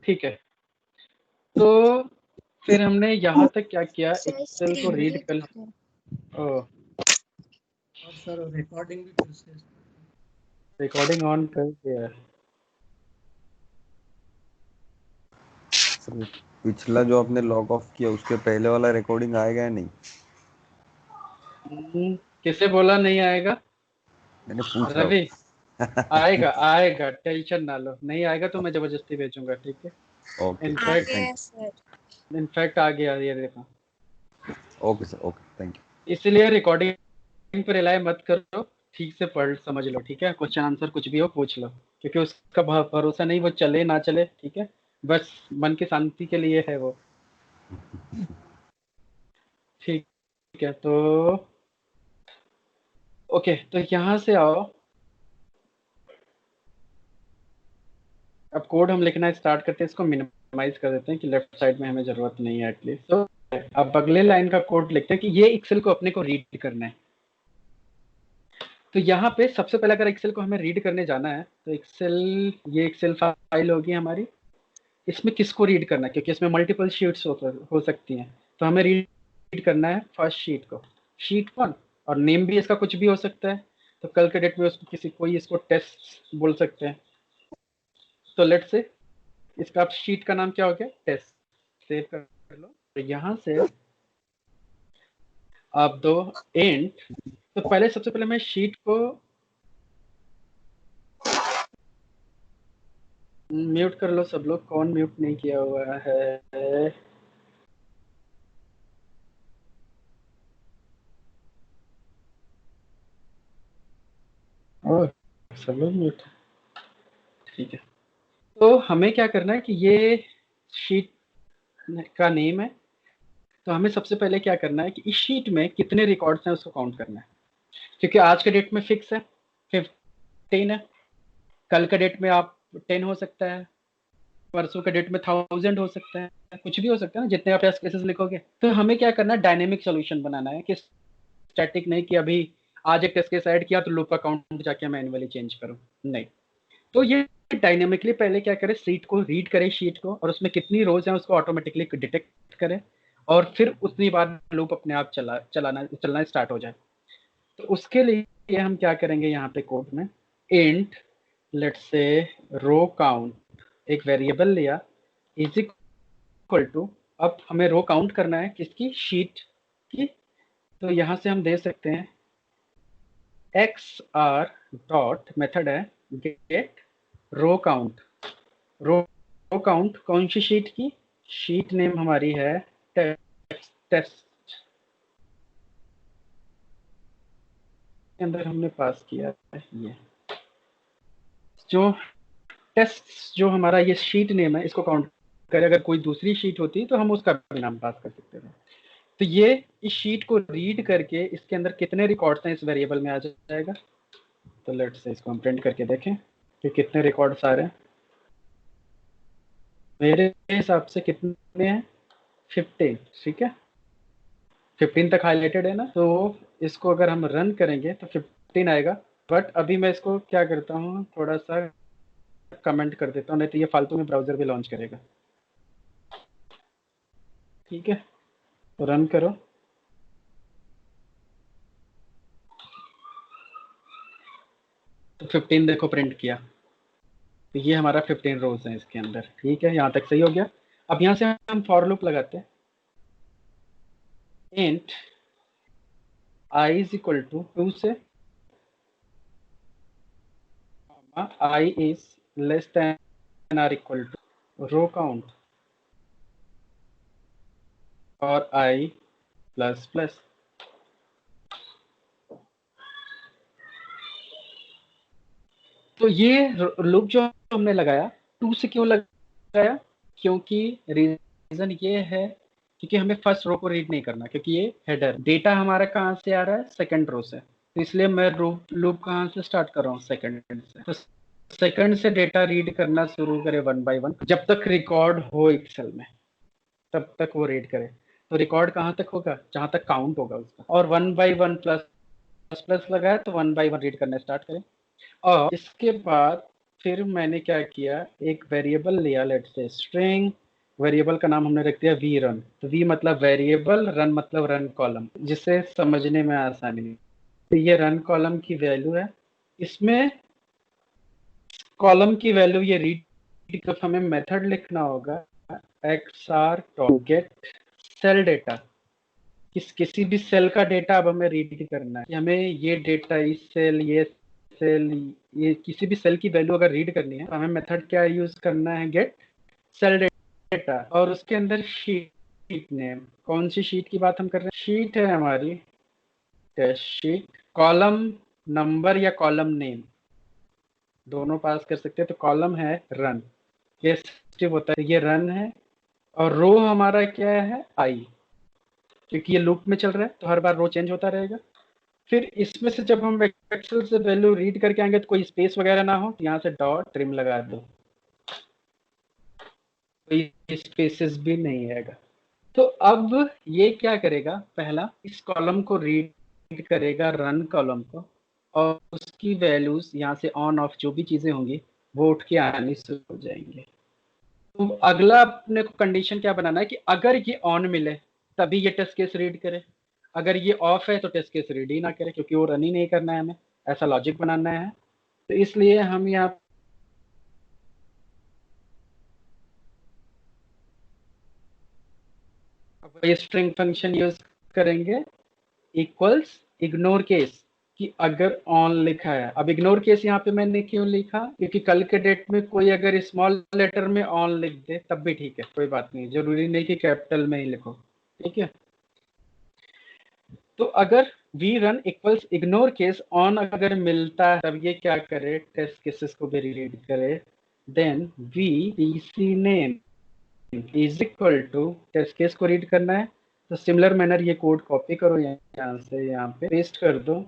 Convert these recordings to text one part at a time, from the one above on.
ठीक है, तो फिर हमने यहाँ तक क्या किया, एक्सेल को रीड कर और सर रिकॉर्डिंग भी फिर से रिकॉर्डिंग ऑन कर दिया। पिछला जो आपने लॉग ऑफ किया उसके पहले वाला रिकॉर्डिंग आएगा या नहीं? किसे बोला नहीं आएगा? मैंने पूछ रहा रवि हूँ। आएगा आएगा, टेंशन ना लो, नहीं आएगा तो मैं जबरदस्ती भेजूंगा, ठीक है। ओके इनफैक्ट आ गया, ये देखो। Okay sir, okay, thank you. इसलिए रिकॉर्डिंग पर रिलाय मत करो, ठीक से पढ़ समझ लो, ठीक है। क्वेश्चन आंसर कुछ भी हो पूछ लो, क्योंकि उसका भरोसा नहीं, वो चले ना चले, ठीक है। बस मन की शांति के लिए है वो, ठीक है। तो ओके, तो यहाँ से आओ, अब कोड हम लिखना स्टार्ट करते हैं। इसको मिनिमाइज कर देते हैं कि लेफ्ट साइड में हमें जरूरत नहीं है एटलीस्ट। तो अब अगले लाइन का कोड लिखते हैं कि ये एक्सेल को अपने को रीड करना है। तो यहाँ पे सबसे पहले अगर एक्सेल को हमें रीड करने जाना है तो ये एक्सेल फाइल होगी हमारी। इसमें किसको रीड करना है, क्योंकि इसमें मल्टीपल शीट्स हो सकती हैं। तो हमें रीड करना है फर्स्ट शीट को, शीट 1, और नेम भी इसका कुछ भी हो सकता है। तो कल के डेट में उसको कोई इसको टेस्ट बोल सकते हैं। तो लेट्स से इसका शीट का नाम क्या हो गया, टेस्ट। सेव कर लो। तो यहाँ से आप दो एंड। तो पहले सबसे पहले मैं शीट को म्यूट कर लो सब लोग, कौन म्यूट नहीं किया हुआ है? ओह, सब लोग म्यूट, ठीक है। तो हमें क्या करना है कि ये शीट का नेम है। तो हमें सबसे पहले क्या करना है कि इस शीट में कितने रिकॉर्ड्स हैं उसको काउंट करना है, क्योंकि आज के डेट में फिक्स है 15 है। कल के डेट में आप 10 हो सकता है, परसों के डेट में 1000 हो सकता है, कुछ भी हो सकता है ना, जितने आप टेस्ट केसेस लिखोगे। तो हमें क्या करना है, डायनेमिक सॉल्यूशन बनाना है, कि स्टैटिक नहीं कि अभी आज एक टेस्ट केस ऐड किया तो लूप का काउंट जाके मैन्युअली चेंज करूं, नहीं। तो ये डायनेमिकली पहले क्या करे, शीट को रीड करे, शीट को, और उसमें कितनी रोज हैं उसको ऑटोमेटिकली डिटेक्ट करे, और फिर उतनी बार लूप अपने आप चलना स्टार्ट हो जाए। तो उसके लिए हम क्या करेंगे, यहाँ पे कोड में int let's say row count, एक वेरिएबल लिया, इज इक्वल टू, अब हमें रो काउंट करना है किसकी, शीट की। तो यहाँ से हम दे सकते हैं xr डॉट, मेथड है get row count. Row count कौन सी शीट की, शीट नेम हमारी है टेस्ट के अंदर हमने पास किया है ये जो टेस्ट, जो हमारा ये शीट नेम है, इसको काउंट करें। अगर कोई दूसरी शीट होती तो हम उसका भी नाम पास कर सकते थे। तो ये इस शीट को रीड करके इसके अंदर कितने रिकॉर्ड्स हैं इस वेरिएबल में आ जाएगा। तो लेट्स से इसको हम प्रिंट करके देखें कि कितने रिकॉर्ड्स आ रहे हैं। मेरे हिसाब से कितने हैं, 15, ठीक है। 15 तक हाईलाइटेड है ना, तो इसको अगर हम रन करेंगे तो 15 आएगा। बट अभी मैं इसको क्या करता हूँ, थोड़ा सा कमेंट कर देता हूँ, नहीं तो ये फालतू में ब्राउजर भी लॉन्च करेगा, ठीक है। तो रन करो, तो 15 देखो प्रिंट किया। तो ये हमारा 15 रोज है इसके अंदर, ठीक है। यहाँ तक सही हो गया। अब यहाँ से हम फॉर लूप लगाते हैं, int i is equal to 2 से i is less than or equal to row count और i प्लस प्लस। तो ये लूप जो हमने लगाया 2 से क्यों लगाया, क्योंकि रीजन ये है क्योंकि हमें फर्स्ट रो को रीड नहीं करना, क्योंकि ये हेडर डेटा हमारा कहाँ से आ रहा है, सेकंड रो से। तो इसलिए मैं लूप कहाँ से स्टार्ट कर रहा हूँ, सेकंड से। तो सेकंड से डेटा रीड करना शुरू करे 1 बाय 1, जब तक रिकॉर्ड हो एक्सेल में तब तक वो रीड करे। तो रिकॉर्ड कहाँ तक होगा, जहाँ तक काउंट होगा उसका, और 1 बाय 1 प्लस प्लस लगाया तो 1 बाय 1 रीड करना स्टार्ट करें। और इसके बाद फिर मैंने क्या किया, एक वेरिएबल लिया, लेट्स से स्ट्रिंग, वेरिएबल का नाम हमने रख दिया वी रन। तो वी मतलब वेरिएबल, रन मतलब रन कॉलम, जिससे समझने में आसानी है। तो ये रन कॉलम की वैल्यू है। इसमें कॉलम की वैल्यू ये रीड, तो हमें मेथड लिखना होगा xr गेट सेल डेटा। किसी भी सेल का डेटा अब हमें रीड करना है कि हमें ये डेटा, इस सेल, ये सेल, ये किसी भी सेल की वैल्यू अगर रीड करनी है तो हमें मेथड क्या यूज करना है, गेट सेल डेटा। और उसके अंदर शीट नेम, कौन सी शीट की बात हम कर रहे हैं, शीट है हमारी टेस्ट शीट। कॉलम नंबर या कॉलम नेम दोनों पास कर सकते हैं। तो कॉलम है रन, ये स्टिव होता है, ये रन है। और रो हमारा क्या है, आई, क्योंकि ये लूप में चल रहा है तो हर बार रो चेंज होता रहेगा। फिर इसमें से जब हम एक्सेल से वैल्यू रीड करके आएंगे तो कोई स्पेस वगैरह ना हो, यहाँ से डॉट ट्रिम लगा दो, कोई स्पेसेस भी नहीं आएगा। तो अब ये क्या करेगा, पहला इस कॉलम को रीड करेगा, रन कॉलम को, और उसकी वैल्यूज यहाँ से ऑन ऑफ जो भी चीजें होंगी वो उठ के आनी शुरू हो जाएंगे। तो अगला अपने को कंडीशन क्या बनाना है कि अगर ये ऑन मिले तभी ये टेस्ट केस रीड करे, अगर ये ऑफ है तो टेस्ट केस रीड ही ना करे, क्योंकि वो रन ही नहीं करना है, हमें ऐसा लॉजिक बनाना है। तो इसलिए हम यहाँ ये स्ट्रिंग फंक्शन यूज करेंगे, इक्वल्स इग्नोर केस, कि अगर ऑन लिखा है। अब इग्नोर केस यहाँ पे मैंने क्यों लिखा, क्योंकि कल के डेट में कोई अगर स्मॉल लेटर में ऑन लिख दे तब भी ठीक है, कोई बात नहीं, जरूरी नहीं कि कैपिटल में ही लिखो, ठीक है। तो अगर we run equals ignore case on अगर मिलता है तब ये क्या करे, टेस्ट केसेस को भी रीड करे। Then we TC name is equal to, test case को रीड करना है तो सिमिलर मैनर ये कोड कॉपी करो, यहाँ से यहाँ पे पेस्ट कर दो।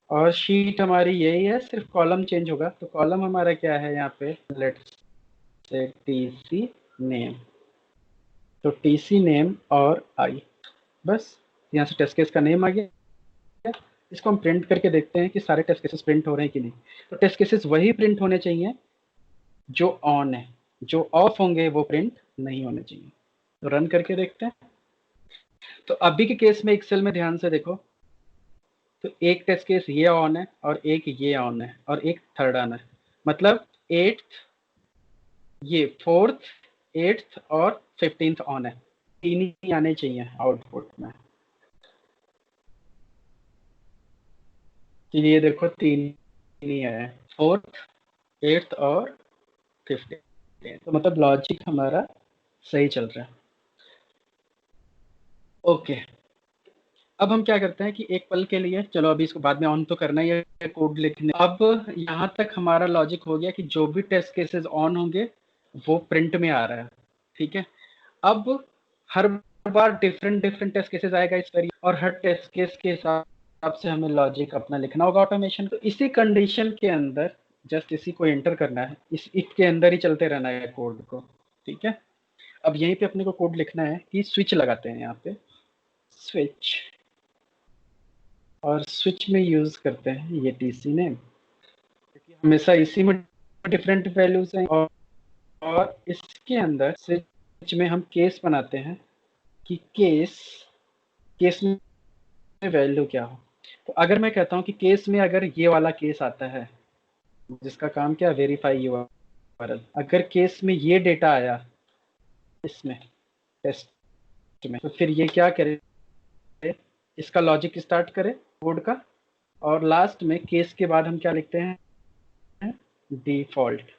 और शीट हमारी यही है, सिर्फ कॉलम चेंज होगा। तो कॉलम हमारा क्या है यहाँ पे, लेट्स से टीसी नेम, तो टीसी नेम और आई, बस यहाँ से टेस्ट केस का नेम आ गया। इसको हम प्रिंट करके देखते हैं कि सारे टेस्ट केसेस प्रिंट हो रहे हैं कि नहीं। तो टेस्ट केसेस वही प्रिंट होने चाहिए जो ऑन है, जो ऑफ होंगे वो प्रिंट नहीं होने चाहिए। तो रन करके देखते हैं। तो अभी के केस में एक्सेल में ध्यान से देखो, तो एक टेस्ट केस ये ऑन है और एक ये ऑन है और एक थर्ड ऑन है, मतलब 8th, ये 4th, 8th और 15th ऑन है, तीन ही आने चाहिए आउटपुट में। तो ये देखो तीन ही है, 4th, 8th और 15th, तो मतलब लॉजिक हमारा सही चल रहा है। ओके, अब हम क्या करते हैं कि एक पल के लिए, चलो अभी इसको बाद में ऑन तो करना ही है कोड लिखने। अब यहाँ तक हमारा लॉजिक हो गया कि जो भी टेस्ट केसेस ऑन होंगे वो प्रिंट में आ रहा है, ठीक है। अब हर बार डिफरेंट डिफरेंट टेस्ट केसेस आएगा इस पर, और हर टेस्ट केस के हिसाब से हमें लॉजिक अपना लिखना होगा ऑटोमेशन। तो इसी कंडीशन के अंदर जस्ट इसी को एंटर करना है, इस इफ के अंदर ही चलते रहना है कोड को, ठीक है। अब यहीं पे अपने को कोड लिखना है कि स्विच लगाते हैं यहाँ पे, स्विच, और स्विच में यूज करते हैं ये टीसी नेम, क्योंकि हमेशा इसी में डिफरेंट वैल्यूज हैं। और इसके अंदर स्विच में हम केस बनाते हैं कि केस में वैल्यू क्या हो। तो अगर मैं कहता हूँ कि केस में अगर ये वाला केस आता है जिसका काम क्या, वेरीफाई यूआरएल, अगर केस में ये डेटा आया इसमें टेस्ट में, तो फिर ये क्या करे, इसका लॉजिक स्टार्ट करे कोड का, और लास्ट में केस के बाद हम क्या लिखते हैं, डिफॉल्ट,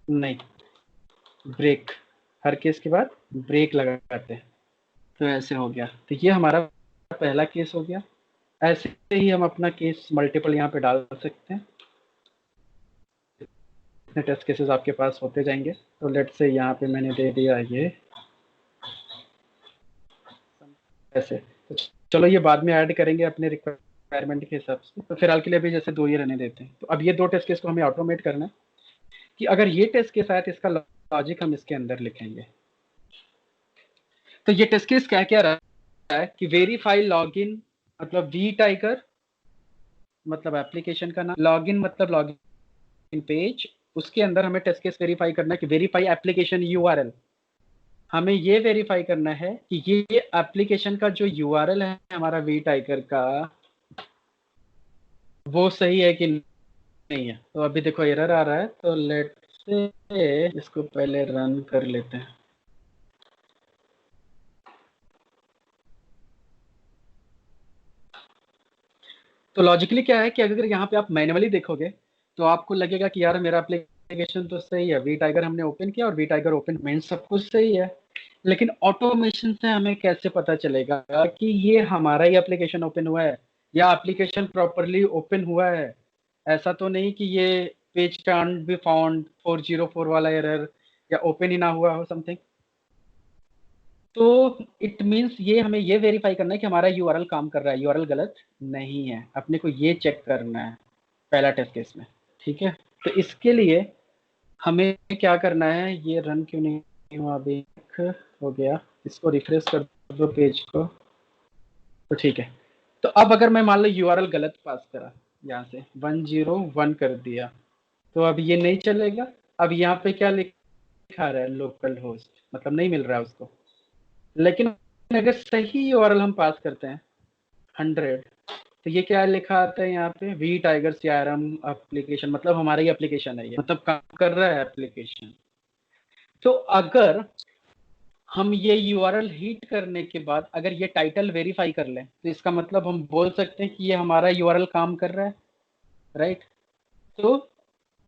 नहीं, ब्रेक, हर केस के बाद ब्रेक लगाते हैं। तो ऐसे हो गया, तो ये हमारा पहला केस हो गया। ऐसे ही हम अपना केस मल्टीपल यहाँ पे डाल सकते हैं, इतने टेस्ट केसेस आपके पास होते जाएंगे। तो लेट से यहाँ पे मैंने दे दिया ये ऐसे, तो चलो ये बाद में ऐड करेंगे अपने रिक्वायरमेंट के हिसाब से। तो फिलहाल के लिए भी जैसे 2 ही रहने देते हैं। तो अब ये 2 टेस्ट केस को हमें ऑटोमेट करना है कि अगर ये टेस्ट केस आया तो इसका लॉजिक हम इसके अंदर लिखेंगे। तो ये टेस्ट केस क्या क्या रहा है कि वेरीफाई लॉगिन, मतलब वी टाइगर मतलब एप्लीकेशन का नाम, लॉगिन मतलब लॉगिन पेज, उसके अंदर हमें टेस्ट केस वेरीफाई करना है कि वेरीफाई एप्लीकेशन यूआरएल। हमें ये वेरीफाई करना है कि ये एप्लीकेशन का जो यूआरएल है हमारा वी टाइगर का, वो सही है कि नहीं है। तो अभी देखो एरर आ रहा है, तो लेट से इसको पहले रन कर लेते हैं। तो लॉजिकली क्या है कि अगर यहाँ पे आप मैन्युअली देखोगे तो आपको लगेगा कि यार मेरा एप्लीकेशन तो सही है, वी टाइगर हमने ओपन किया और वी टाइगर ओपन मीन सब कुछ सही है। लेकिन ऑटोमेशन से हमें कैसे पता चलेगा कि ये हमारा ही एप्लीकेशन ओपन हुआ है या एप्लीकेशन प्रॉपरली ओपन हुआ है? ऐसा तो नहीं कि ये पेज कांट बी फाउंड 404 वाला एरर या ओपन ही ना हुआ हो समथिंग। तो इट मींस ये हमें ये वेरीफाई करना है कि हमारा यूआरएल काम कर रहा है, यूआरएल गलत नहीं है। अपने को ये चेक करना है पहला टेस्ट केस में, ठीक है। तो इसके लिए हमें क्या करना है, ये रन क्यों नहीं हुआ अभी, हो गया, इसको रिफ्रेश कर दो पेज को, तो ठीक है। तो अब अगर मैं मान लो यूआरएल गलत पास करा, यहाँ से 101 कर दिया, तो अब ये नहीं चलेगा। अब यहाँ पे क्या लिखा रहा है, लोकल होस्ट, मतलब नहीं मिल रहा है उसको। लेकिन अगर सही यूआरएल हम पास करते हैं 100, तो ये क्या लिखा आता है यहाँ पे, वी टाइगर सीआरएम एप्लीकेशन, मतलब हमारा ही एप्लीकेशन है ये, मतलब काम कर रहा है एप्लीकेशन। तो अगर हम ये यूआरएल हिट करने के बाद अगर ये टाइटल वेरीफाई कर लें, तो इसका मतलब हम बोल सकते हैं कि ये हमारा यूआरएल काम कर रहा है, राइट। तो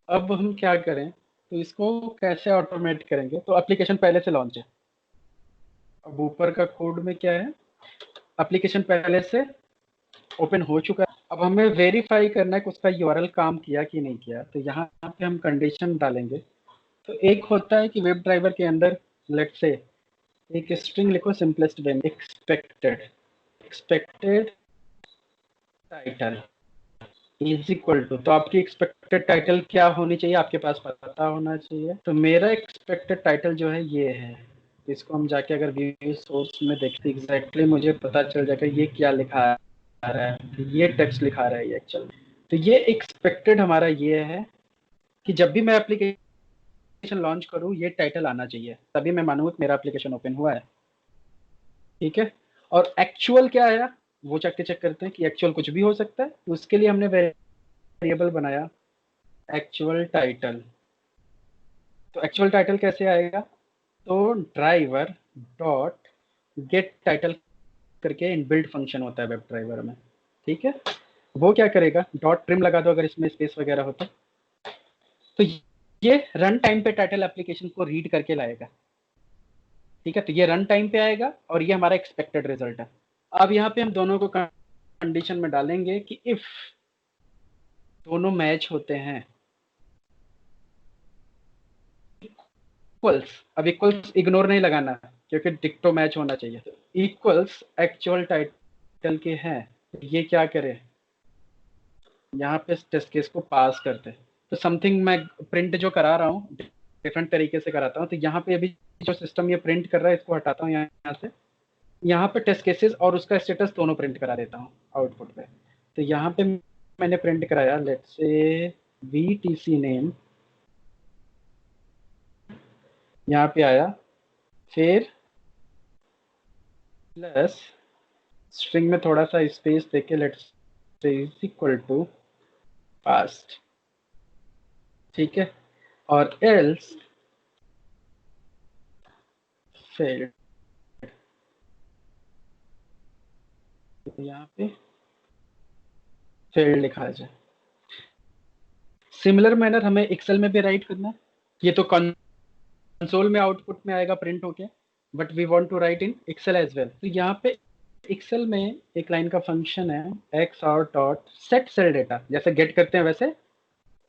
अब हम क्या करें, तो इसको कैसे ऑटोमेट करेंगे? तो एप्लीकेशन पहले से लॉन्च है। अब ऊपर का कोड में क्या है, एप्लीकेशन पहले से ओपन हो चुका है। अब हमें वेरीफाई करना है कि उसका यूआरएल काम किया कि नहीं किया। तो यहाँ पे हम कंडीशन डालेंगे। तो एक होता है कि वेब ड्राइवर के अंदर लेट से एक स्ट्रिंग लिखो सिंपलेस्ट वे में, expected title is equal to, तो आपकी एक्सपेक्टेड टाइटल क्या होनी चाहिए, आपके पास पता होना चाहिए। तो मेरा एक्सपेक्टेड टाइटल जो है ये है। इसको हम जाके अगर व्यू सोर्स में देखते एग्जैक्टली मुझे पता चल जाएगा ये क्या लिखा आ रहा है, ये टेक्स्ट लिखा रहा है ये एक्चुअल। तो ये एक्सपेक्टेड हमारा ये है कि जब भी मैं एप्लीकेशन लॉन्च करूँ ये टाइटल आना चाहिए, तभी मैं मानूंगा कि मेरा एप्लीकेशन ओपन हुआ है, ठीक है। और एक्चुअल क्या आया वो चेक करते हैं कि एक्चुअल कुछ भी हो सकता है। तो उसके लिए हमने वेरिएबल बनाया एक्चुअल टाइटल। तो एक्चुअल टाइटल कैसे आएगा, तो ड्राइवर डॉट गेट टाइटल करके इनबिल्ट फंक्शन होता है वेब ड्राइवर में, ठीक है। वो क्या करेगा, डॉट ट्रिम लगा दो अगर इसमें स्पेस वगैरह हो तो ये रन टाइम पे टाइटल एप्लीकेशन को रीड करके लाएगा, ठीक है। तो ये रन टाइम पे आएगा और ये हमारा एक्सपेक्टेड रिजल्ट है। अब यहाँ पे हम दोनों को कंडीशन में डालेंगे कि इफ दोनों मैच होते हैं, इक्वल्स, अब इक्वल्स इग्नोर नहीं लगाना क्योंकि डिक्टो मैच होना चाहिए। तो इक्वल्स एक्चुअल टाइटल के हैं, तो ये क्या करे, यहाँ पे टेस्ट केस को पास करते। तो समथिंग मैं प्रिंट जो करा रहा हूँ डिफरेंट तरीके से कराता हूँ। तो यहाँ पे अभी जो सिस्टम ये प्रिंट कर रहा है इसको हटाता हूँ यहाँ से, यहाँ पे टेस्ट केसेस और उसका स्टेटस दोनों प्रिंट करा देता हूँ आउटपुट पे। तो यहाँ पे मैंने प्रिंट कराया लेट से VTC नेम, यहाँ पे आया, फिर प्लस स्ट्रिंग में थोड़ा सा स्पेस देके let's say is equal to past, ठीक है। और एल्स फेल्ड, यहाँ पे फेल्ड लिखा जाए। सिमिलर मैनर हमें एक्सेल में भी राइट करना है। ये तो कंसोल में आउटपुट में आएगा प्रिंट होके, but we want to write in Excel as well. तो यहाँ पे एक्सेल में एक लाइन का फंक्शन है एक्स और डॉट सेट सेल डेटा, जैसे गेट करते हैं वैसे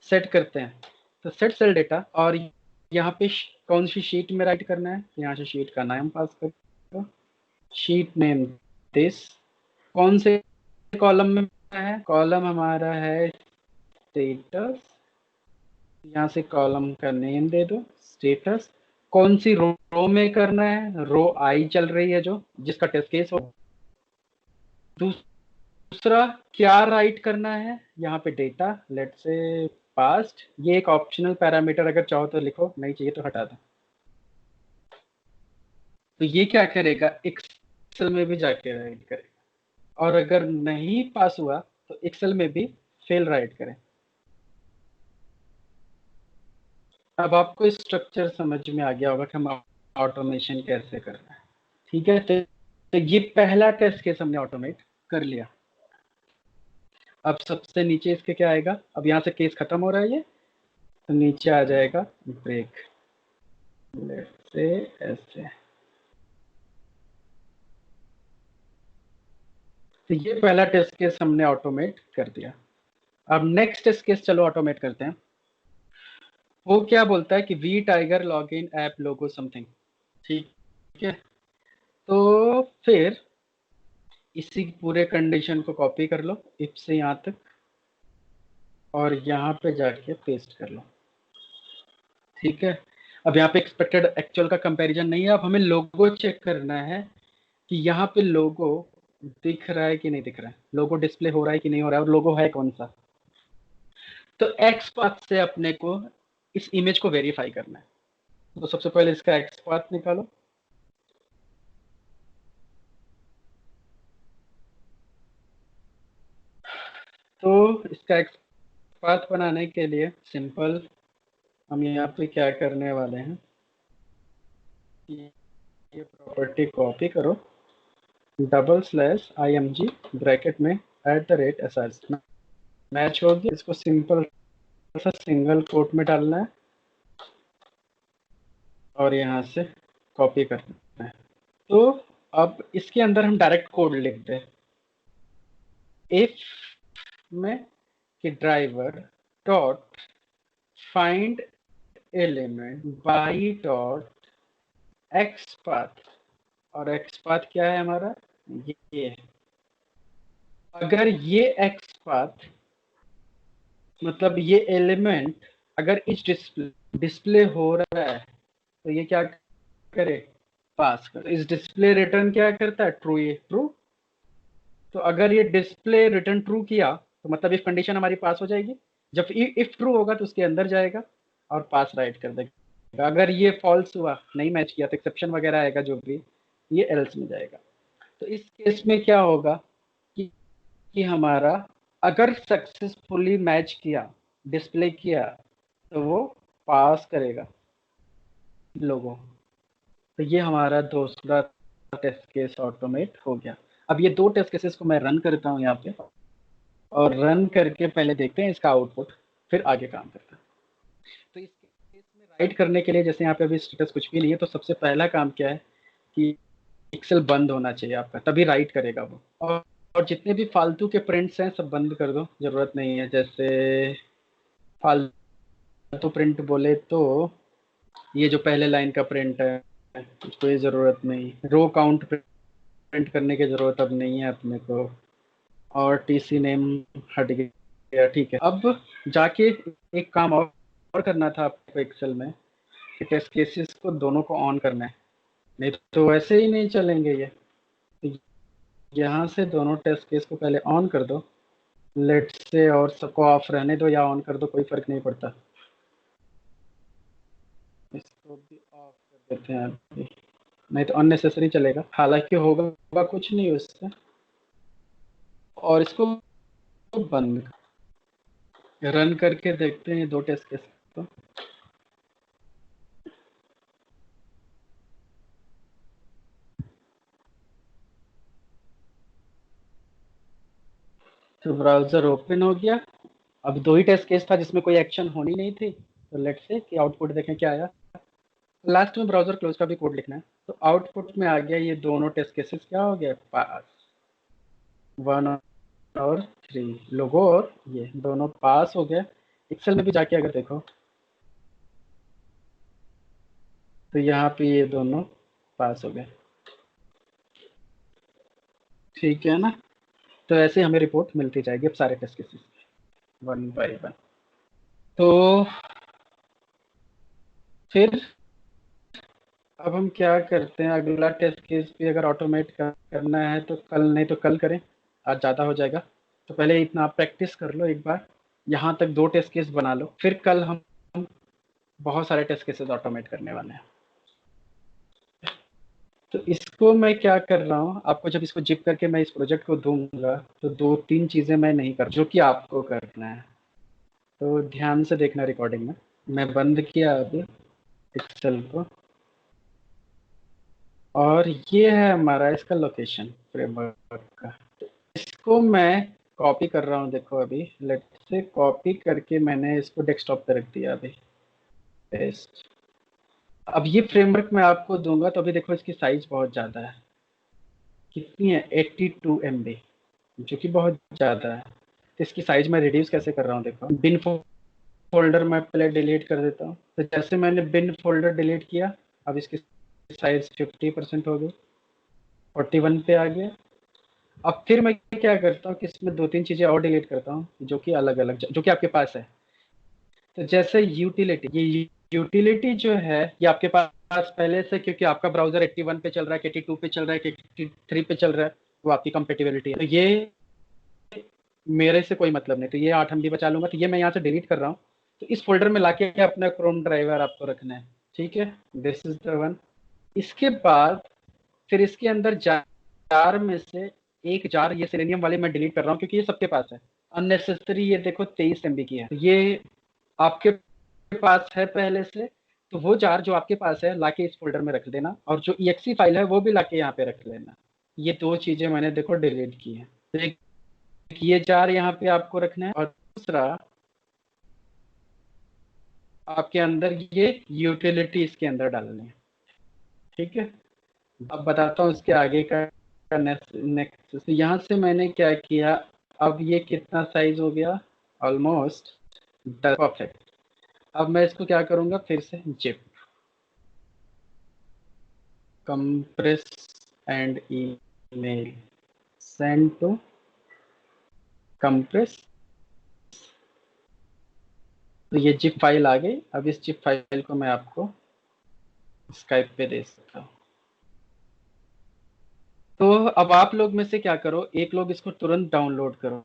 सेट करते हैं। तो सेट सेल डेटा, और यहाँ पे कौन सी शीट में राइट करना है, यहाँ से शीट का नाम पास करो, शीट नेम दिस, कौन से कॉलम में है, कॉलम हमारा है स्टेटस, यहाँ से कॉलम का नेम दे दो स्टेटस। कौन सी रो में करना है, रो आई चल रही है जो जिसका टेस्ट केस हो। दूसरा क्या राइट करना है, यहाँ पे डेटा लेट से पास्ट, ये एक ऑप्शनल पैरामीटर, अगर चाहो तो लिखो, नहीं चाहिए तो हटा दो। तो ये क्या करेगा, एक्सेल में भी जाके राइट करेगा, और अगर नहीं पास हुआ तो एक्सेल में भी फेल राइट करें। अब आपको स्ट्रक्चर समझ में आ गया होगा कि हम ऑटोमेशन कैसे करना है। ठीक है, तो ये पहला टेस्ट केस हमने ऑटोमेट कर लिया। अब सबसे नीचे इसके क्या आएगा, अब यहाँ से केस खत्म हो रहा है ये, तो नीचे आ जाएगा ब्रेक, लेट्स से ऐसे। तो ये पहला टेस्ट केस हमने ऑटोमेट कर दिया। अब नेक्स्ट टेस्ट केस चलो ऑटोमेट करते हैं। वो क्या बोलता है कि vtiger log in app logo something. ठीक है, तो फिर इसी पूरे कंडीशन को कॉपी कर लो इफ से यहाँ तक, और यहाँ पे जाके पेस्ट कर लो। ठीक है, अब यहाँ पे एक्सपेक्टेड एक्चुअल का कंपैरिजन नहीं है, अब हमें लोगो चेक करना है कि यहाँ पे लोगो दिख रहा है कि नहीं दिख रहा है, लोगो डिस्प्ले हो रहा है कि नहीं हो रहा है, और लोगो है कौन सा। तो एक्स पाथ से अपने को इस इमेज को वेरीफाई करना है। तो सबसे पहले इसका एक्स पाथ निकालो। तो इसका एक्स पाथ बनाने के लिए सिंपल हम यहाँ पे क्या करने वाले हैं, ये प्रॉपर्टी कॉपी करो, /img ब्रैकेट में @SRS मैच होगी, इसको सिंपल सा सिंगल कोट में डालना है और यहाँ से कॉपी करना है। तो अब इसके अंदर हम डायरेक्ट कोड लिखते हैं, इफ में कि driver dot find element by dot x path, और एक्स पाथ क्या है हमारा, ये है। अगर ये एक्स पाथ मतलब ये एलिमेंट अगर इस डिस्प्ले हो रहा है तो ये क्या करे, पास कर। इस डिस्प्ले रिटर्न क्या करता है, ट्रू, ये ट्रू। तो अगर ये डिस्प्ले रिटर्न ट्रू किया तो मतलब इफ कंडीशन हमारी पास हो जाएगी, जब इफ ट्रू होगा तो उसके अंदर जाएगा और पास राइट कर देगा। अगर ये फॉल्स हुआ, नहीं मैच किया, तो एक्सेप्शन वगैरह आएगा जो भी, ये एल्स में जाएगा। तो इस केस में क्या होगा कि हमारा अगर सक्सेसफुली मैच किया, डिस्प्ले किया, तो वो पास करेगा लोगों। तो ये हमारा दूसरा टेस्ट केस ऑटोमेट हो गया। अब ये दो टेस्ट केसेस को मैं रन करता हूँ यहाँ पे, और रन करके पहले देखते हैं इसका आउटपुट, फिर आगे काम करते हैं। तो इस केस में राइट करने के लिए, जैसे यहाँ पे अभी स्टेटस कुछ भी नहीं है, तो सबसे पहला काम क्या है कि पिक्सल बंद होना चाहिए आपका, तभी राइट करेगा वो। और जितने भी फालतू के प्रिंट्स हैं सब बंद कर दो, जरूरत नहीं है। जैसे फालतू प्रिंट बोले तो ये जो पहले लाइन का प्रिंट है, कोई ज़रूरत नहीं। रो काउंट प्रिंट करने की ज़रूरत अब नहीं है अपने को, और टीसी नेम हट गया। ठीक है, अब जाके एक काम और करना था आपको एक्सेल में, कि टेस्ट केसेस को दोनों को ऑन करना है, नहीं तो वैसे ही नहीं चलेंगे ये। यहाँ से दोनों टेस्ट केस को पहले ऑन कर दो, लेट्स से, और सबको ऑफ रहने दो या ऑन कर दो, कोई फर्क नहीं पड़ता। इसको भी ऑफ कर देते हैं अभी, नहीं तो अननेसेसरी चलेगा, हालांकि होगा कुछ नहीं उससे। और इसको बंद रन करके देखते हैं दो टेस्ट केस को। तो ब्राउजर ओपन हो गया। अब दो ही टेस्ट केस था जिसमें कोई एक्शन होनी नहीं थी, तो लेट्स से कि आउटपुट देखें क्या आया। लास्ट में ब्राउजर क्लोज का भी कोड लिखना है। तो आउटपुट में आ गया ये दोनों टेस्ट केसेस क्या हो गया, पास। 1 और 3 लोगो, और ये दोनों पास हो गए। एक्सेल में भी जाके अगर देखो तो यहाँ पे ये दोनों पास हो गए। ठीक है ना, तो ऐसे हमें रिपोर्ट मिलती जाएगी अब सारे टेस्ट केसेस 1 बाय 1। तो फिर अब हम क्या करते हैं, अगला टेस्ट केस भी अगर ऑटोमेट करना है तो कल, नहीं तो कल करें, आज ज़्यादा हो जाएगा। तो पहले इतना आप प्रैक्टिस कर लो एक बार, यहाँ तक 2 टेस्ट केस बना लो, फिर कल हम बहुत सारे टेस्ट केसेस ऑटोमेट करने वाले हैं। तो इसको मैं क्या कर रहा हूँ, आपको जब इसको जिप करके मैं इस प्रोजेक्ट को दूंगा तो 2-3 चीज़ें मैं नहीं कर, जो कि आपको करना है। तो ध्यान से देखना रिकॉर्डिंग में। मैं बंद किया अभी एक्सेल को, और ये है हमारा इसका लोकेशन फ्रेमवर्क का। तो इसको मैं कॉपी कर रहा हूँ, देखो अभी लेट से कॉपी करके मैंने इसको डेस्कटॉप पे रख दिया अभी, पेस्ट। अब ये फ्रेमवर्क मैं आपको दूंगा तो अभी देखो इसकी साइज बहुत ज़्यादा है, कितनी है 82 MB, जो कि बहुत ज़्यादा है। तो इसकी साइज मैं रिड्यूस कैसे कर रहा हूँ, देखो बिन फोल्डर मैं पहले डिलीट कर देता हूँ। तो जैसे मैंने बिन फोल्डर डिलीट किया, अब इसकी साइज 50% हो गई, 41 पे आ गया। अब फिर मैं क्या करता हूँ कि इसमें 2-3 चीज़ें और डिलीट करता हूँ जो कि अलग अलग, जो कि आपके पास है। तो जैसे यूटिलिटी, ये यूटिलिटी जो है ये आपके पास पहले से, क्योंकि आपका ब्राउजर 81 पे चल रहा है, 82 पे चल रहा है, 83 पे चल रहा है, वो आपकी कंपेटिबिलिटी है। तो ये मेरे से कोई मतलब नहीं, तो ये 8 MB बचा लूंगा। तो ये मैं यहाँ से डिलीट कर रहा हूँ। तो इस फोल्डर में लाके अपना क्रोम ड्राइवर आपको रखना है, ठीक है। This is the one. इसके बाद फिर इसके अंदर जार में से एक जार ये सेलेनियम वाले मैं डिलीट कर रहा हूँ, क्योंकि ये सबके पास है अननेसेसरी। ये देखो 23 MB की है, तो ये आपके पास है पहले से। तो वो जार जो आपके पास है लाके इस फोल्डर में रख देना, और जो exe फाइल है वो भी लाके यहाँ पे रख लेना। ये 2 चीजें मैंने देखो डिलीट की है। तो एक ये जार यहाँ पे आपको रखना है, और दूसरा आपके अंदर ये यूटिलिटी इसके अंदर डालनी है, ठीक है। अब बताता हूँ इसके आगे का नेक्स्ट। तो यहाँ से मैंने क्या किया, अब ये कितना साइज हो गया, ऑलमोस्ट परफेक्ट। अब मैं इसको क्या करूँगा, फिर से zip compress and email send to compress. तो ये जिप फाइल आ गई। अब इस जिप फाइल को मैं आपको स्काइप पे दे सकता हूँ। तो अब आप लोग में से क्या करो, एक लोग इसको तुरंत डाउनलोड करो,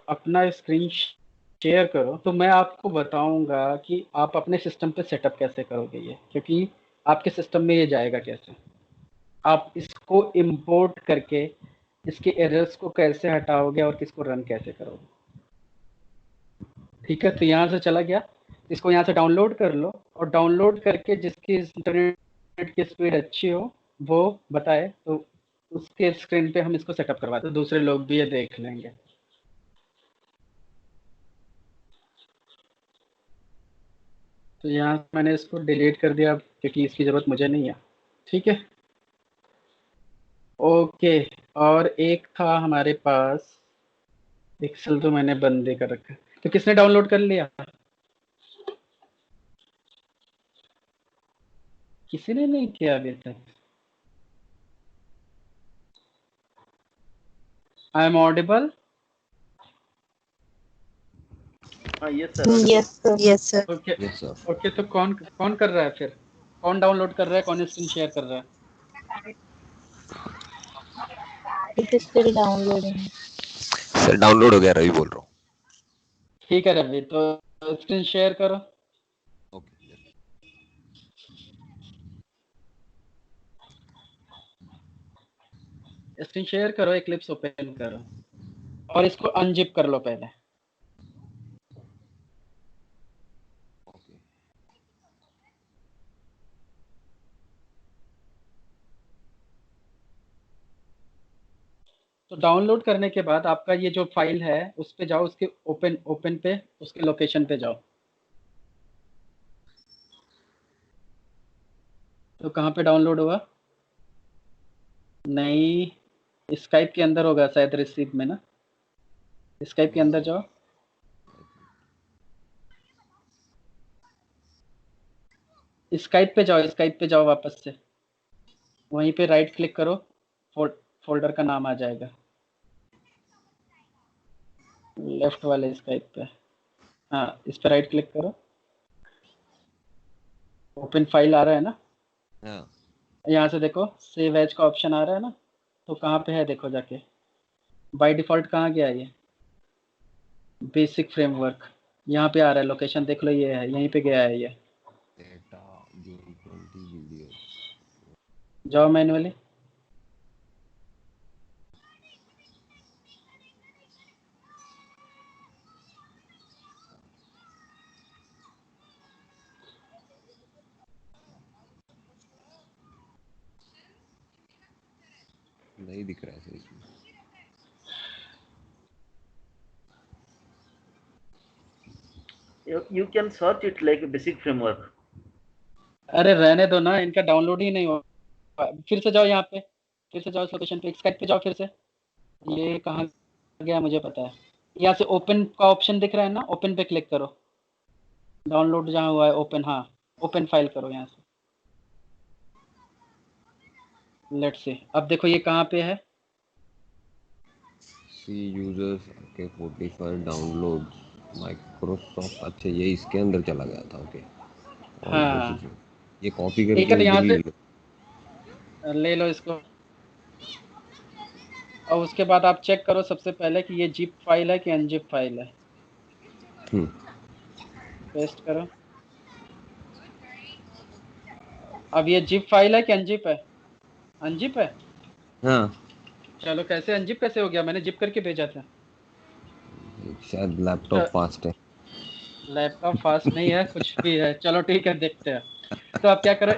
अपना स्क्रीन शेयर करो। तो मैं आपको बताऊंगा कि आप अपने सिस्टम पे सेटअप कैसे करोगे ये, क्योंकि आपके सिस्टम में ये जाएगा कैसे। आप इसको इंपोर्ट करके इसके एरर्स को कैसे हटाओगे और किसको रन कैसे करोगे, ठीक है। तो यहाँ से चला गया, इसको यहाँ से डाउनलोड कर लो, और डाउनलोड करके जिसकी इंटरनेट की स्पीड अच्छी हो वो बताए, तो उसके स्क्रीन पे हम इसको सेटअप करवाते, तो दूसरे लोग भी ये देख लेंगे। तो यहाँ मैंने इसको डिलीट कर दिया क्योंकि इसकी ज़रूरत मुझे नहीं है, ठीक है। ओके, और एक था हमारे पास एक्सेल, तो मैंने बंद ही कर रखा है। तो किसने डाउनलोड कर लिया, किसी ने नहीं किया अभी तक। I am audible. हाँ yes sir, yes sir. Yes sir. Okay yes sir. Okay. तो कौन कौन कर रहा है फिर, कौन डाउनलोड कर रहा है, कौन स्क्रीन शेयर कर रहा है। It is still downloading. Sir download हो गया, रवि बोल रहा हूँ। ठीक है रवि, तो स्क्रीन शेयर करो। ओके। स्क्रीन शेयर करो, एक्लिप्स ओपन करो, और इसको अनजिप कर लो पहले। तो डाउनलोड करने के बाद आपका ये जो फाइल है उस पे जाओ, उसके ओपन ओपन पे, उसके लोकेशन पे जाओ। तो कहाँ पे डाउनलोड हुआ, नहीं स्काइप के अंदर होगा शायद, रिसीव में ना, स्काइप के अंदर जाओ। स्काइप पे जाओ, स्काइप पे जाओ वापस से, वहीं पे राइट क्लिक करो, फोल्डर का नाम आ जाएगा लेफ्ट वाले स्काइप पे। हाँ इस पे राइट क्लिक करो, ओपन फाइल आ रहा है ना। हाँ। यहाँ से देखो सेव एज का ऑप्शन आ रहा है ना, तो कहाँ पे है देखो जाके, बाय डिफॉल्ट कहाँ गया ये, बेसिक फ्रेमवर्क यहाँ पे आ रहा है, लोकेशन देख लो, ये है, यहीं पे गया है ये। डेटा जो 20 वीडियो जाओ मैनुअली। नहीं दिख रहा है सही इसमें। You can search it like a basic framework. अरे रहने दो ना, इनका डाउनलोड ही नहीं हो। फिर से जाओ यहाँ पे, फिर से जाओ इस लोकेशन पे, स्काइप पे जाओ फिर से। ये कहाँ गया मुझे पता है। यहाँ से ओपन का ऑप्शन दिख रहा है ना, ओपन पे क्लिक करो। डाउनलोड जहाँ हुआ है ओपन, हाँ ओपन फाइल करो यहाँ से। लेट्स से अब देखो ये कहाँ पे है। सी यूजर्स के 45 डाउनलोड माइक्रोसॉफ्ट, अच्छा ये इसके अंदर चला गया था। ओके हाँ ये कॉपी एक करके यहाँ इधर से ले लो। ले लो इसको, और उसके बाद आप चेक करो सबसे पहले कि ये जिप फाइल है कि अनजिप फाइल है। पेस्ट करो। अब ये जिप फाइल है कि अनजिप है? अनजिप है। हाँ चलो कैसे अनजिप कैसे हो गया? मैंने जिप करके भेजा था। शायद लैपटॉप फास्ट है। लैपटॉप फास्ट नहीं है, कुछ भी है। चलो ठीक है, देखते हैं। तो आप क्या करो,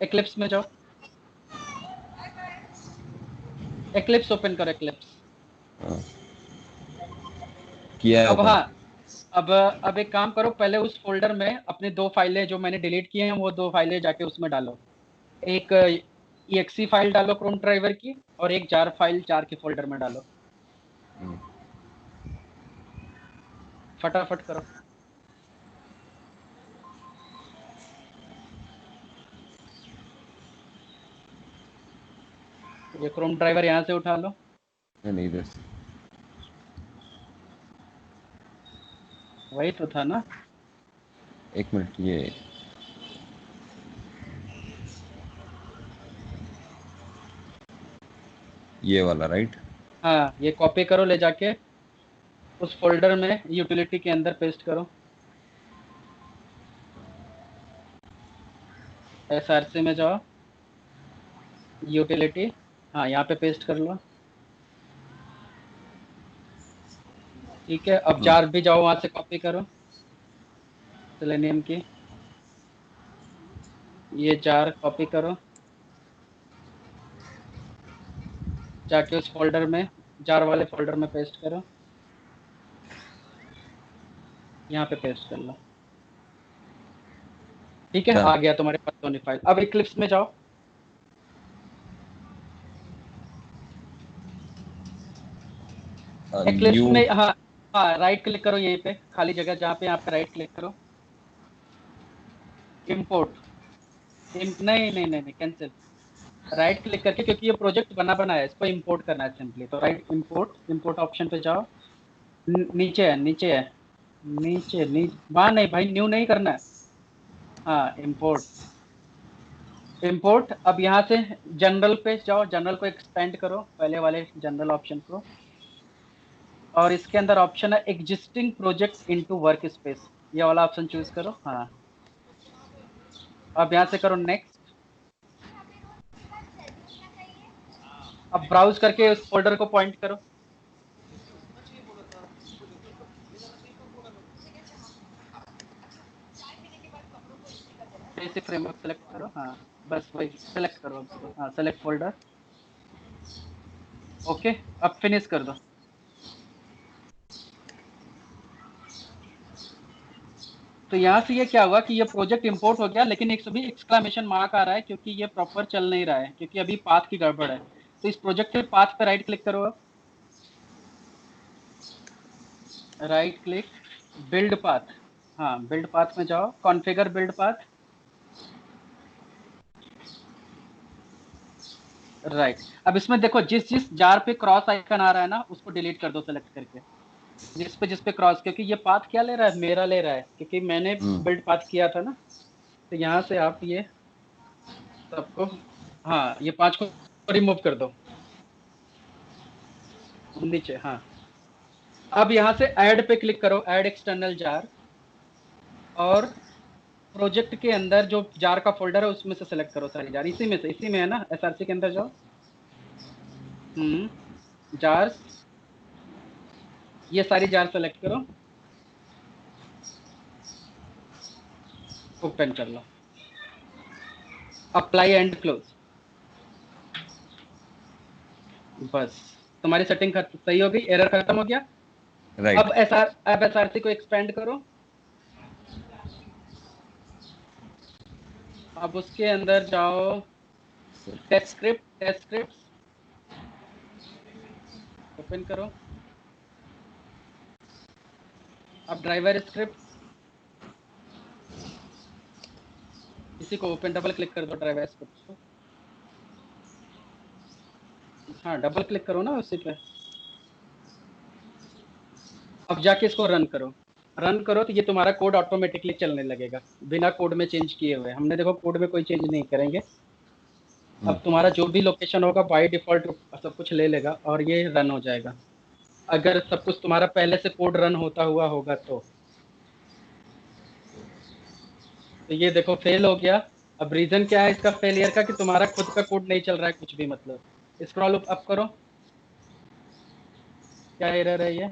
एक्लिप्स में जाओ, एक्लिप्स ओपन करो, एक्लिप्स। किया है अब ओपन। हाँ, अब एक काम करो, पहले उस फोल्डर में अपने 2 फाइलें जो मैंने डिलीट किए हैं, वो 2 फाइलें जाके उसमें डालो। एक exe फाइल डालो क्रोम ड्राइवर की, और एक जार फाइल जार के फोल्डर में डालो। फटाफट करो। ये क्रोम ड्राइवर यहाँ से उठा लो। नहीं इधर से। वही तो था ना। एक मिनट, ये वाला राइट। हाँ ये कॉपी करो, ले जाके उस फोल्डर में यूटिलिटी के अंदर पेस्ट करो। src में जाओ, यूटिलिटी, हाँ यहाँ पे पेस्ट कर लो। ठीक है, अब जार भी जाओ, वहां से कॉपी करो सेलेनियम की, ये जार कॉपी करो, जाके उस फोल्डर में, जार वाले फोल्डर में पेस्ट करो। यहाँ पे पेस्ट कर लो। ठीक है, आ गया तुम्हारे पास दोनों फाइल। अब इक्लिप्स में जाओ, इक्लिप्स में, हाँ हाँ राइट क्लिक करो यहीं पे खाली जगह जहाँ पे, यहाँ पे राइट क्लिक करो, इंपोर्ट। नहीं नहीं नहीं नहीं, कैंसिल। राइट क्लिक करके, क्योंकि ये प्रोजेक्ट बना बनाया है, इसको इंपोर्ट करना है सिंपली, तो राइट इंपोर्ट, इंपोर्ट ऑप्शन पे जाओ। नीचे है, नीचे है, नीचे वहाँ नहीं भाई, न्यू नहीं करना है। हाँ इंपोर्ट, इंपोर्ट। अब यहाँ से जनरल पे जाओ, जनरल को एक्सपेंड करो, पहले वाले जनरल ऑप्शन को, और इसके अंदर ऑप्शन है existing project into work space, ये वाला ऑप्शन चूज करो। हाँ अब यहाँ से करो नेक्स्ट। अब ब्राउज करके उस फोल्डर को पॉइंट करो। बेसिक फ्रेमवर्क सेलेक्ट करो, हाँ बस वही सेलेक्ट करो अब। हाँ सेलेक्ट फोल्डर, ओके अब फिनिश कर दो। तो यहाँ से ये क्या हुआ कि ये प्रोजेक्ट इंपोर्ट हो गया, लेकिन एक सभी एक्सक्लेमेशन मार्क आ रहा है, क्योंकि ये प्रॉपर चल नहीं रहा है, क्योंकि अभी पाथ की गड़बड़ है। तो इस प्रोजेक्ट के पाथ पे राइट क्लिक करो, राइट क्लिक, बिल्ड पाथ, हाँ बिल्ड पाथ में जाओ, कॉन्फ़िगर बिल्ड पाथ, राइट। अब इसमें देखो, जिस जिस जार पे क्रॉस आइकन आ रहा है ना, उसको डिलीट कर दो सेलेक्ट करके। जिस पे क्रॉस, क्योंकि ये पाथ क्या ले रहा है, मेरा ले रहा है, क्योंकि मैंने बिल्ड पाथ किया था ना। तो यहाँ से आप ये सबको, हाँ ये 5 को रिमूव कर दो नीचे। हाँ अब यहाँ से ऐड पे क्लिक करो, ऐड एक्सटर्नल जार, और प्रोजेक्ट के अंदर जो जार का फोल्डर है उसमें से सेलेक्ट करो सारी जार, इसी में से, इसी में है ना, एसआरसी के अंदर जाओ। जार्स, ये सारी जार सेलेक्ट करो, ओपन कर लो, अप्लाई एंड क्लोज। बस तुम्हारी सेटिंग सही हो गई, एरर खत्म हो गया। राइट। अब एसआरसी को एक्सपेंड करो। अब उसके अंदर जाओ, टेस्ट स्क्रिप्ट ओपन करो। अब ड्राइवर स्क्रिप्ट, इसी को ओपन, डबल क्लिक कर दो ड्राइवर स्क्रिप्ट को। हाँ डबल क्लिक करो ना उसी पे। अब जाके इसको रन करो। रन करो तो ये तुम्हारा कोड ऑटोमेटिकली चलने लगेगा बिना कोड में चेंज किए हुए। हमने देखो कोड में कोई चेंज नहीं करेंगे। अब तुम्हारा जो भी लोकेशन होगा बाय डिफॉल्ट सब कुछ ले लेगा और ये रन हो जाएगा, अगर सब कुछ तुम्हारा पहले से कोड रन होता हुआ होगा तो ये देखो फेल हो गया। अब रीजन क्या है इसका फेलियर का, कि तुम्हारा खुद का कोड नहीं चल रहा है कुछ भी। मतलब स्क्रॉल अप करो, क्या एरर है ये?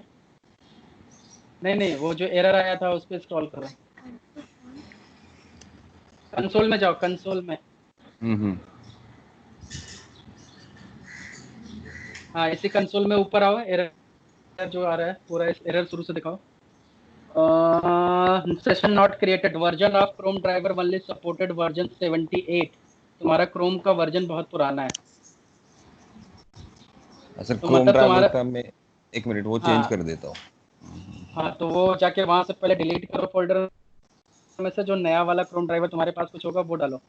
नहीं वो जो एरर आया था उस पर स्क्रॉल करो, कंसोल में जाओ, कंसोल में। हाँ इसी कंसोल में ऊपर आओ, एरर जो आ रहा है पूरा एरर शुरू से दिखाओ। Session not created, version of Chrome driver only supported version 78। तुम्हारा क्रोम का वर्जन बहुत पुराना है। अच्छा, तो क्रोम मतलब ड्राइवर तुम्हारा, का मैं एक मिनट वो चेंज हाँ कर देता हूँ। हाँ तो वो जाके वहां से पहले डिलीट करो फोल्डर में से, जो नया वाला क्रोम ड्राइवर तुम्हारे पास कुछ होगा वो डालो।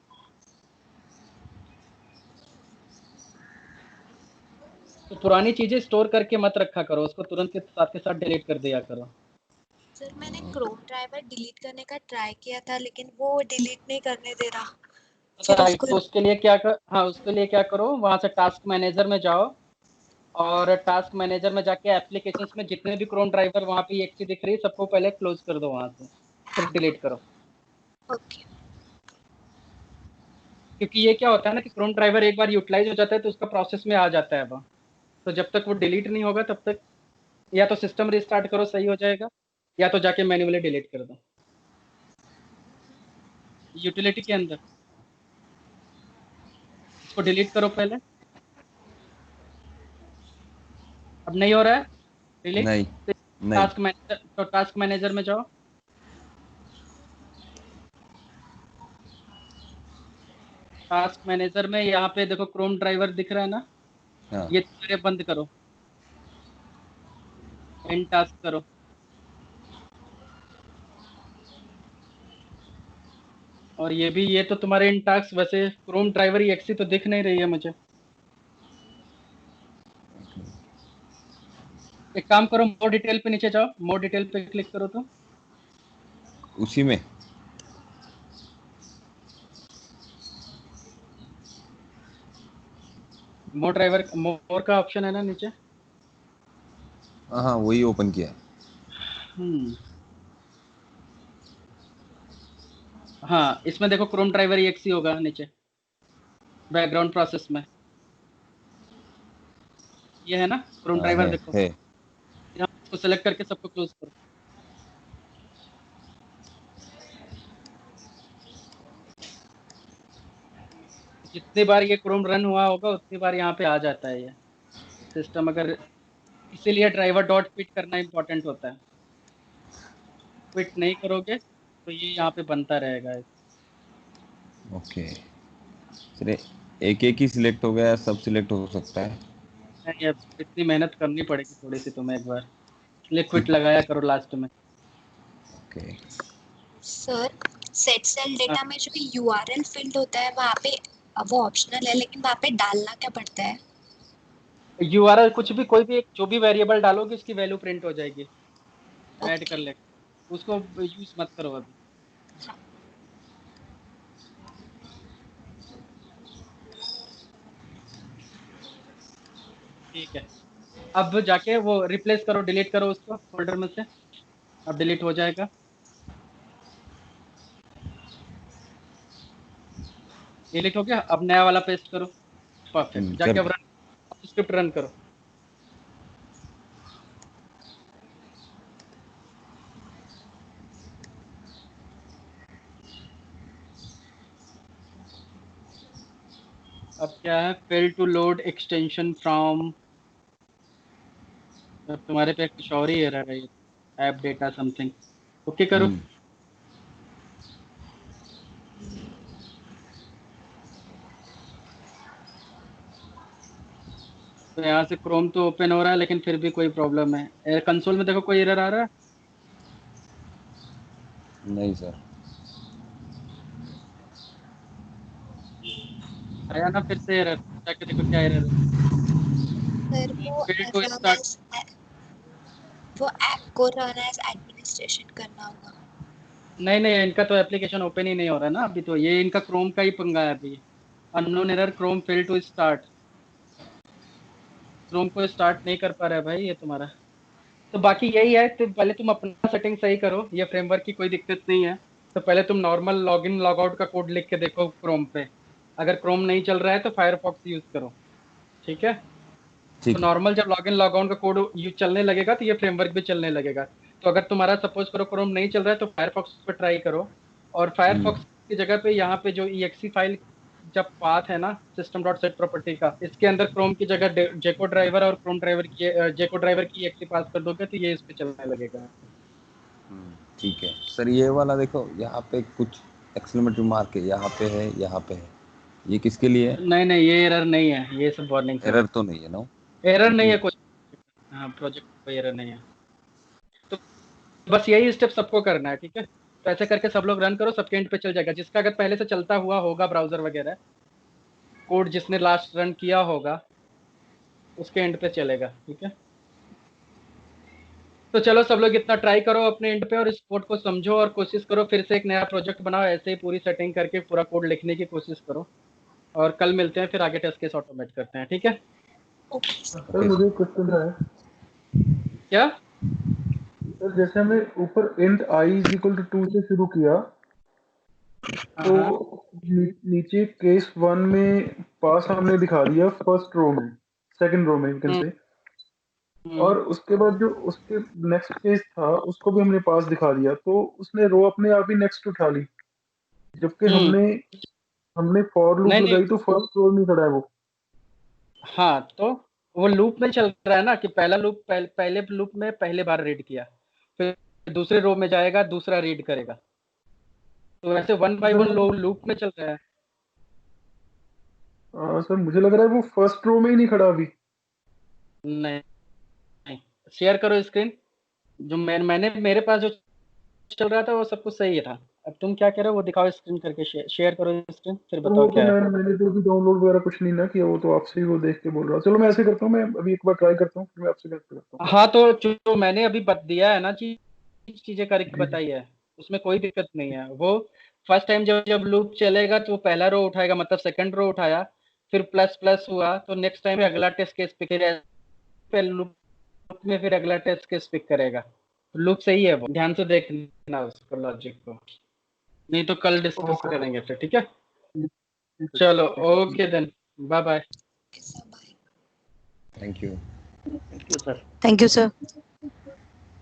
तो पुरानी चीजें स्टोर करके मत रखा करो, उसको तुरंत के साथ डिलीट कर दिया करो। सर मैंने क्रोम ड्राइवर डिलीट करने का ट्राई किया था लेकिन वो डिलीट नहीं करने दे रहा। फिर राइट, उसको तो उसके लिए क्या करो, वहां से टास्क मैनेजर में जाओ, और टास्क मैनेजर में जाके एप्लीकेशंस में जितने भी क्रोम ड्राइवर वहां पे एक चीज दिख रही है सबको पहले क्लोज कर दो वहां से, फिर डिलीट करो। ओके। क्योंकि ये क्या होता है ना कि क्रोम ड्राइवर एक बार यूटिलाइज हो जाता है तो उसका प्रोसेस में आ जाता है वो, तो जब तक वो डिलीट नहीं होगा तब तक या तो सिस्टम रिस्टार्ट करो सही हो जाएगा, या तो जाके मैन्युअली डिलीट कर दो यूटिलिटी के अंदर। इसको डिलीट करो पहले। अब नहीं हो रहा है डिलीट, नहीं नहीं। टास्क मैनेजर में जाओ। टास्क मैनेजर में यहाँ पे देखो क्रोम ड्राइवर दिख रहा है ना, हाँ ये सारे बंद करो, एंड टास्क करो। और ये भी, ये तो तुम्हारे इन टास्क, वैसे क्रोम ड्राइवर ही एक्सी तो दिख नहीं रही है मुझे। एक काम करो, मोर डिटेल पे नीचे जाओ, मोर डिटेल पे क्लिक करो तो उसी में। मोर का ऑप्शन है ना नीचे। हाँ वही ओपन किया। हाँ इसमें देखो क्रोम ड्राइवर एक्सी होगा नीचे बैकग्राउंड प्रोसेस में, ये है ना क्रोम हाँ ड्राइवर, देखो है। यहाँ इसको सेलेक्ट करके सबको क्लोज करो। जितनी बार ये क्रोम रन हुआ होगा उतनी बार यहाँ पे आ जाता है ये सिस्टम, अगर, इसीलिए ड्राइवर डॉट क्विट करना इंपॉर्टेंट होता है। क्विट नहीं करोगे तो ये यहाँ पे बनता रहेगा। ओके, चलिए एक एक ही सिलेक्ट हो गया, सब सिलेक्ट हो सकता है। नहीं अब इतनी मेहनत करनी पड़ेगी थोड़ी सी तुम्हें, एक बार लिक्विड लगाया करो लास्ट में। ओके। सर सेट सेल हाँ, डेटा में जो यूआरएल फील्ड होता है वहाँ पे वो ऑप्शनल है लेकिन वहाँ पे डालना क्या पड़ता है? यूआरएल कुछ भी, कोई भी जो भी वेरिएबल डालोगे उसकी वैल्यू प्रिंट हो जाएगी, ऐड कर ओके। ले, उसको यूज मत करो अभी। ठीक है, अब जाके वो रिप्लेस करो, डिलीट करो उसको फोल्डर में से, अब डिलीट हो जाएगा। डिलीट हो गया, अब नया वाला पेस्ट करो। परफेक्ट, जाके अब स्क्रिप्ट रन करो। अब क्या है, fail to load extension from, तुम्हारे पे कुछ और ही एरर है, ऐप डेटा समथिंग। ओके करो। तो यहाँ से क्रोम तो ओपन हो रहा है लेकिन फिर भी कोई प्रॉब्लम है। कंसोल में देखो कोई एरर आ रहा है? नहीं सर। आया ना फिर से एरर? जाके देखो क्या एरर है। सर वो Fail to start। वो ऐप को रन एज एडमिनिस्ट्रेशन करना होगा। नहीं नहीं, इनका तो एप्लीकेशन ओपन ही नहीं हो रहा है ना अभी, तो ये इनका क्रोम का ही पंगा है अभी। Unknown error, Chrome fail to start. Chrome को स्टार्ट नहीं कर पा रहा है भाई ये तुम्हारा। तो बाकी यही है, तो पहले तुम अपना सेटिंग सही करो, ये फ्रेमवर्क की कोई दिक्कत नहीं है। तो पहले तुम नॉर्मल लॉगिन लॉग आउट का कोड लिख के देखो क्रोम पे। अगर क्रोम नहीं चल रहा है तो फायरफॉक्स यूज करो, ठीक है? तो नॉर्मल जब लॉगिन लॉग आउट का कोड यूज चलने लगेगा तो ये फ्रेमवर्क भी चलने लगेगा। तो अगर तुम्हारा सपोज करो क्रोम नहीं चल रहा है तो फायरफॉक्स पे ट्राई करो। और फायरफॉक्स की जगह पे यहाँ पे जो exe फाइल जब पाथ है ना सिस्टम डॉट सेट प्रॉपर्टी का, इसके अंदर क्रोम की जगह जेको ड्राइवर और क्रोम ड्राइवर की जेको ड्राइवर की exe पास कर दोगे तो ये इस पे चलने लगेगा। ठीक है सर। ये वाला देखो, यहाँ पे कुछ एक्सक्लेमेटरी मार्क है, यहाँ पे है, यहाँ पे है, ये किसके लिए है? नहीं नहीं, ये एरर नहीं है, ये सब वार्निंग एरर तो नहीं है ना? एरर नहीं है कोई। हाँ, प्रोजेक्ट कोई एरर नहीं है। तो बस यही स्टेप सबको करना है, ठीक है? तो ऐसे करके सब लोग रन करो, सबके एंड पे चल जाएगा। जिसका अगर पहले से चलता हुआ होगा ब्राउजर वगैरह, कोड जिसने लास्ट रन किया होगा उसके एंड पे चलेगा, ठीक है? तो चलो सब लोग इतना ट्राई करो अपने एंड पे और इस कोड को समझो और कोशिश करो फिर से एक नया प्रोजेक्ट बनाओ, ऐसे ही पूरी सेटिंग करके पूरा कोड लिखने की कोशिश करो। और कल मिलते हैं, फिर आगे टेस्ट केस ऑटोमेट करते हैं, ठीक है? सर मुझे क्वेश्चन है। क्या सर जैसे हमने ऊपर int i is equal to 2 से शुरू किया, तो नीचे केस 1 में पास हमने दिखा दिया फर्स्ट रो में, सेकंड रो में यू कैन से, और उसके बाद जो उसके नेक्स्ट केस था उसको भी हमने पास दिखा दिया, तो उसने रो अपने आप ही नेक्स्ट उठा ली, जबकि हमने फॉर लूप लगाई तो फर्स्ट रो नहीं खड़ा है वो। हाँ, तो वो लूप में चल रहा है ना कि पहला लूप पहले लूप में पहले बार रीड किया, फिर दूसरे रो में जाएगा, दूसरा रीड करेगा। तो वैसे 1 बाय 1 लूप में चल रहा है। सर मुझे लग रहा है वो फर्स्ट रो में ही नहीं खड़ा अभी। नहीं, शेयर करो स्क्रीन। जो मैंने मेरे पास जो चल रहा था वो सब कुछ सही था। अब तुम क्या कह रहे हो वो दिखाओ स्क्रीन करके, शेयर करो स्क्रीन, फिर बताओ क्या है। मैंने तो भी डाउनलोड वगैरह कुछ नहीं ना किया, वो तो आपसे ही वो देख के बोल रहा। चलो मैं ऐसे करता हूँ, मैं अभी एक बार ट्राई करता हूँ, फिर मैं आपसे बात करता हूँ। हाँ, तो जो मैंने अभी दिया है ना चीजें करके बताई है, उसमें कोई दिक्कत नहीं है। वो फर्स्ट टाइम जब लूप चलेगा तो वो पहला रो उठाएगा, मतलब सेकंड रो उठाया, फिर प्लस प्लस हुआ तो नेक्स्ट टाइम अगला टेस्ट केस पिक लूप में, फिर अगला टेस्ट केस पिक करेगा। लूप सही है, वो ध्यान से देखना उसको, लॉजिक को, नहीं तो कल डिस्कस करेंगे फिर, ठीक है? चलो okay then, bye bye. Thank you. Thank you sir. Thank you, sir.